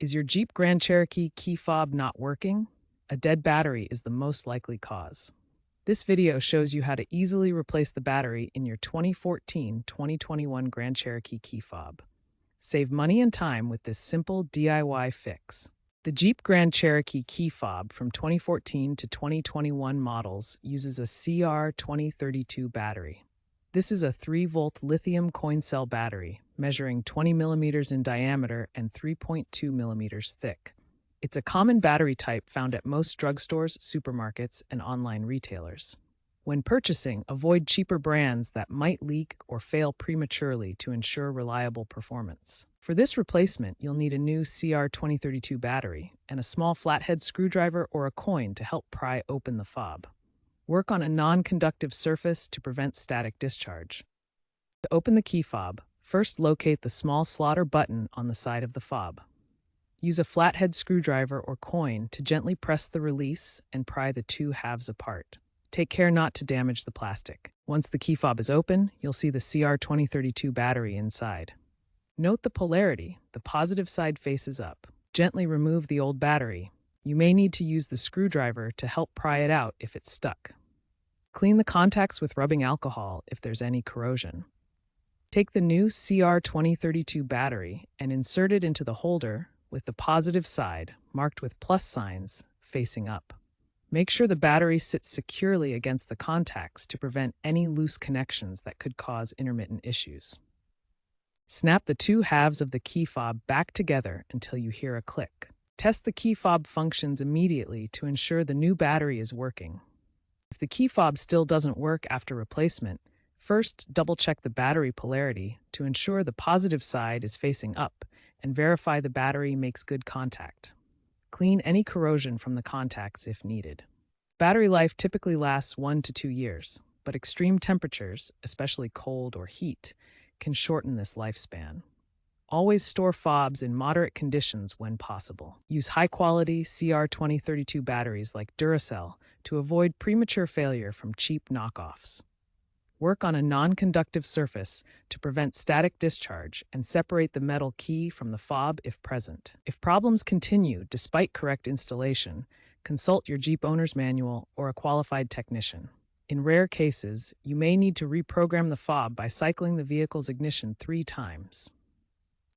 Is your Jeep Grand Cherokee key fob not working? A dead battery is the most likely cause. This video shows you how to easily replace the battery in your 2014-2021 Grand Cherokee key fob. Save money and time with this simple DIY fix. The Jeep Grand Cherokee key fob from 2014 to 2021 models uses a CR2032 battery. This is a 3-volt lithium coin cell battery, measuring 20 millimeters in diameter and 3.2 millimeters thick. It's a common battery type found at most drugstores, supermarkets, and online retailers. When purchasing, avoid cheaper brands that might leak or fail prematurely to ensure reliable performance. For this replacement, you'll need a new CR2032 battery and a small flathead screwdriver or a coin to help pry open the fob. Work on a non-conductive surface to prevent static discharge. To open the key fob, first locate the small slot or button on the side of the fob. Use a flathead screwdriver or coin to gently press the release and pry the two halves apart. Take care not to damage the plastic. Once the key fob is open, you'll see the CR2032 battery inside. Note the polarity. The positive side faces up. Gently remove the old battery. You may need to use the screwdriver to help pry it out if it's stuck. Clean the contacts with rubbing alcohol if there's any corrosion. Take the new CR2032 battery and insert it into the holder with the positive side, marked with plus signs, facing up. Make sure the battery sits securely against the contacts to prevent any loose connections that could cause intermittent issues. Snap the two halves of the key fob back together until you hear a click. Test the key fob functions immediately to ensure the new battery is working. If the key fob still doesn't work after replacement, first double-check the battery polarity to ensure the positive side is facing up and verify the battery makes good contact. Clean any corrosion from the contacts if needed. Battery life typically lasts 1 to 2 years, but extreme temperatures, especially cold or heat, can shorten this lifespan. Always store fobs in moderate conditions when possible. Use high-quality CR2032 batteries like Duracell to avoid premature failure from cheap knockoffs. Work on a non-conductive surface to prevent static discharge and separate the metal key from the fob if present. If problems continue despite correct installation, consult your Jeep owner's manual or a qualified technician. In rare cases, you may need to reprogram the fob by cycling the vehicle's ignition 3 times.